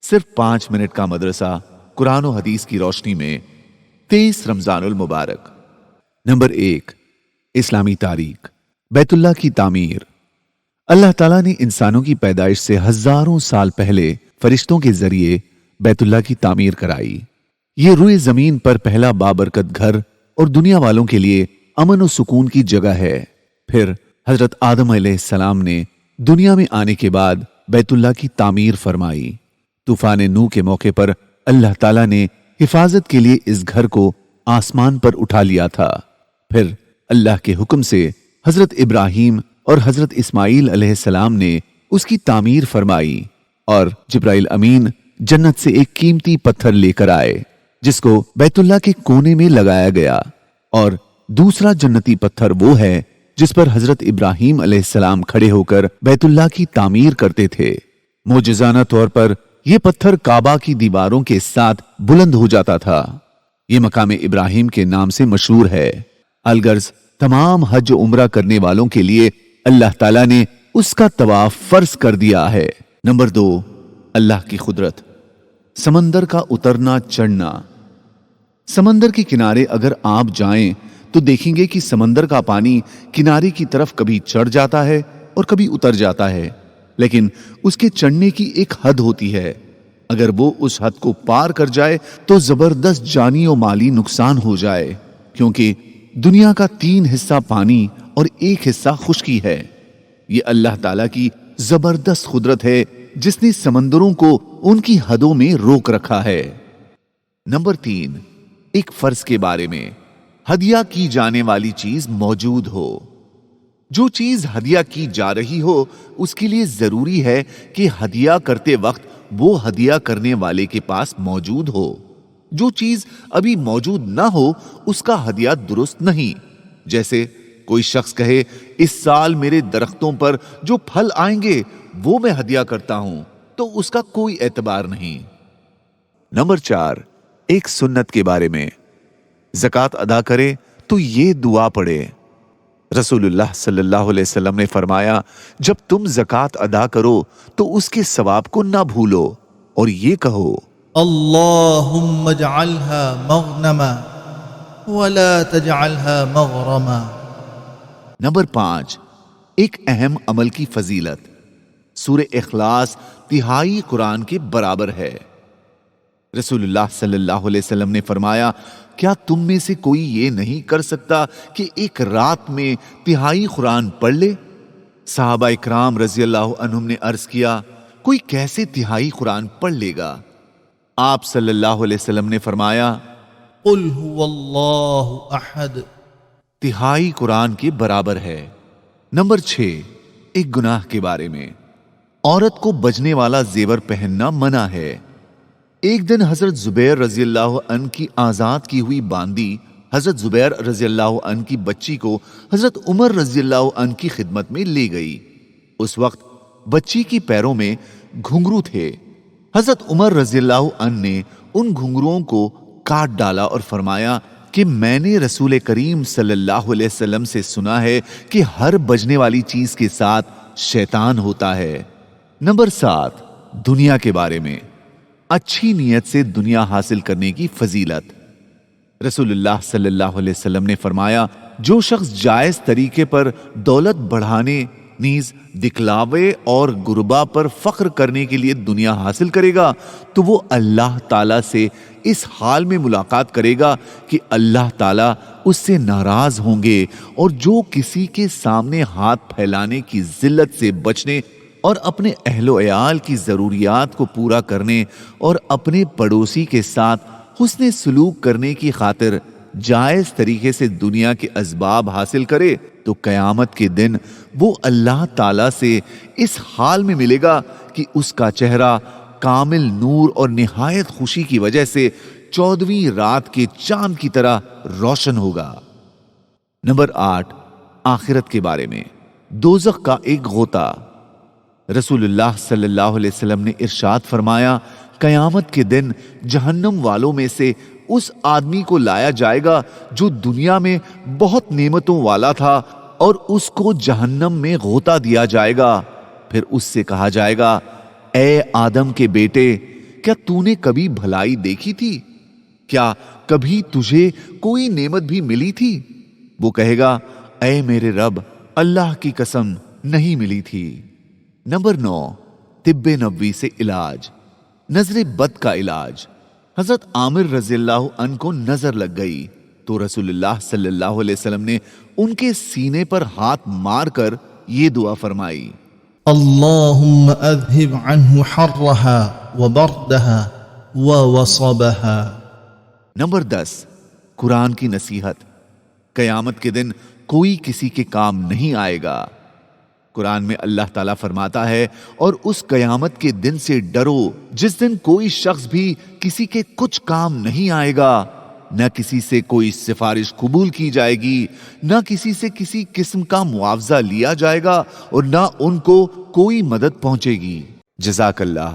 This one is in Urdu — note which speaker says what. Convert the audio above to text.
Speaker 1: صرف 5 منٹ کا مدرسہ قرآن و حدیث کی روشنی میں 23 رمضان المبارک۔ نمبر 1، اسلامی تاریخ، بیت اللہ کی تعمیر۔ اللہ تعالیٰ نے انسانوں کی پیدائش سے ہزاروں سال پہلے فرشتوں کے ذریعے بیت اللہ کی تعمیر کرائی۔ یہ روئے زمین پر پہلا بابرکت گھر اور دنیا والوں کے لیے امن و سکون کی جگہ ہے۔ پھر حضرت آدم علیہ السلام نے دنیا میں آنے کے بعد بیت اللہ کی تعمیر فرمائی۔ طوفان نوح کے موقع پر اللہ تعالیٰ نے حفاظت کے لیے اس گھر کو آسمان پر اٹھا لیا تھا۔ پھر اللہ کے حکم سے حضرت ابراہیم اور حضرت اسماعیل علیہ السلام نے اس کی تعمیر فرمائی، اور جبرائیل امین جنت سے ایک قیمتی پتھر لے کر آئے جس کو بیت اللہ کے کونے میں لگایا گیا، اور دوسرا جنتی پتھر وہ ہے جس پر حضرت ابراہیم علیہ السلام کھڑے ہو کر بیت اللہ کی تعمیر کرتے تھے۔ معجزانہ طور پر یہ پتھر کعبہ کی دیواروں کے ساتھ بلند ہو جاتا تھا۔ یہ مقام ابراہیم کے نام سے مشہور ہے۔ الغرض تمام حج و عمرہ کرنے والوں کے لیے اللہ تعالیٰ نے اس کا طواف فرض کر دیا ہے۔ نمبر 2، اللہ کی قدرت، سمندر کا اترنا چڑھنا۔ سمندر کے کنارے اگر آپ جائیں تو دیکھیں گے کہ سمندر کا پانی کنارے کی طرف کبھی چڑھ جاتا ہے اور کبھی اتر جاتا ہے، لیکن اس کے چڑھنے کی ایک حد ہوتی ہے۔ اگر وہ اس حد کو پار کر جائے تو زبردست جانی و مالی نقصان ہو جائے، کیونکہ دنیا کا 3 حصہ پانی اور 1 حصہ خشکی ہے۔ یہ اللہ تعالیٰ کی زبردست قدرت ہے جس نے سمندروں کو ان کی حدوں میں روک رکھا ہے۔ نمبر 3، ایک فرض کے بارے میں، ہدیہ کی جانے والی چیز موجود ہو۔ جو چیز ہدیہ کی جا رہی ہو اس کے لیے ضروری ہے کہ ہدیہ کرتے وقت وہ ہدیہ کرنے والے کے پاس موجود ہو۔ جو چیز ابھی موجود نہ ہو اس کا ہدیہ درست نہیں۔ جیسے کوئی شخص کہے اس سال میرے درختوں پر جو پھل آئیں گے وہ میں ہدیہ کرتا ہوں، تو اس کا کوئی اعتبار نہیں۔ نمبر 4، ایک سنت کے بارے میں، زکوٰۃ ادا کرے تو یہ دعا پڑھے۔ رسول اللہ صلی اللہ علیہ وسلم نے فرمایا، جب تم زکوٰۃ ادا کرو تو اس کے ثواب کو نہ بھولو اور یہ کہو،
Speaker 2: اللہم اجعلها مغنما ولا تجعلها مغرما۔
Speaker 1: نمبر 5، ایک اہم عمل کی فضیلت، سورہ اخلاص 1/3 قرآن کے برابر ہے۔ رسول اللہ صلی اللہ علیہ وسلم نے فرمایا، کیا تم میں سے کوئی یہ نہیں کر سکتا کہ ایک رات میں 1/3 قرآن پڑھ لے؟ صحابہ اکرام رضی اللہ عنہم نے عرض کیا، کوئی کیسے 1/3 قرآن پڑھ لے گا؟ آپ صلی اللہ علیہ وسلم نے فرمایا،
Speaker 2: قل هو اللہ احد۔
Speaker 1: 1/3 قرآن کے برابر ہے۔ نمبر 6، ایک گناہ کے بارے میں، عورت کو بجنے والا زیور پہننا منع ہے۔ ایک دن حضرت زبیر رضی اللہ عنہ کی آزاد کی ہوئی باندی حضرت زبیر رضی اللہ عنہ کی بچی کو حضرت عمر رضی اللہ عنہ کی خدمت میں لے گئی۔ اس وقت بچی کی پیروں میں گھنگرو تھے۔ حضرت عمر رضی اللہ عنہ نے ان گھنگروؤں کو کاٹ ڈالا اور فرمایا کہ میں نے رسول کریم صلی اللہ علیہ وسلم سے سنا ہے کہ ہر بجنے والی چیز کے ساتھ شیطان ہوتا ہے۔ نمبر 7، دنیا کے بارے میں، اچھی نیت سے دنیا حاصل کرنے کی فضیلت۔ رسول اللہ صلی اللہ علیہ وسلم نے فرمایا، جو شخص جائز طریقے پر دولت بڑھانے نیز دکھلاوے اور غربا پر فخر کرنے کے لیے دنیا حاصل کرے گا تو وہ اللہ تعالیٰ سے اس حال میں ملاقات کرے گا کہ اللہ تعالیٰ اس سے ناراض ہوں گے، اور جو کسی کے سامنے ہاتھ پھیلانے کی ذلت سے بچنے اور اپنے اہل و عیال کی ضروریات کو پورا کرنے اور اپنے پڑوسی کے ساتھ حسن سلوک کرنے کی خاطر جائز طریقے سے دنیا کے اسباب حاصل کرے تو قیامت کے دن وہ اللہ تعالیٰ سے اس حال میں ملے گا کہ اس کا چہرہ کامل نور اور نہایت خوشی کی وجہ سے 14ویں رات کے چاند کی طرح روشن ہوگا۔ نمبر 8، آخرت کے بارے میں، دوزخ کا ایک غوطہ۔ رسول اللہ صلی اللہ علیہ وسلم نے ارشاد فرمایا، قیامت کے دن جہنم والوں میں سے اس آدمی کو لایا جائے گا جو دنیا میں بہت نعمتوں والا تھا، اور اس کو جہنم میں غوطہ دیا جائے گا۔ پھر اس سے کہا جائے گا، اے آدم کے بیٹے، کیا تو نے کبھی بھلائی دیکھی تھی؟ کیا کبھی تجھے کوئی نعمت بھی ملی تھی؟ وہ کہے گا اے میرے رب، اللہ کی قسم نہیں ملی تھی۔ نمبر 9، طب نبوی سے علاج، نظر بد کا علاج۔ حضرت عامر رضی اللہ عنہ کو نظر لگ گئی تو رسول اللہ صلی اللہ علیہ وسلم نے ان کے سینے پر ہاتھ مار کر یہ دعا فرمائی،
Speaker 2: اللهم اذهب عنه حرها وبردها ووصبها۔
Speaker 1: نمبر 10، قرآن کی نصیحت۔ قیامت کے دن کوئی کسی کے کام نہیں آئے گا۔ قرآن میں اللہ تعالیٰ فرماتا ہے، اور اس قیامت کے دن سے ڈرو جس دن کوئی شخص بھی کسی کے کچھ کام نہیں آئے گا، نہ کسی سے کوئی سفارش قبول کی جائے گی، نہ کسی سے کسی قسم کا معاوضہ لیا جائے گا، اور نہ ان کو کوئی مدد پہنچے گی۔ جزاک اللہ۔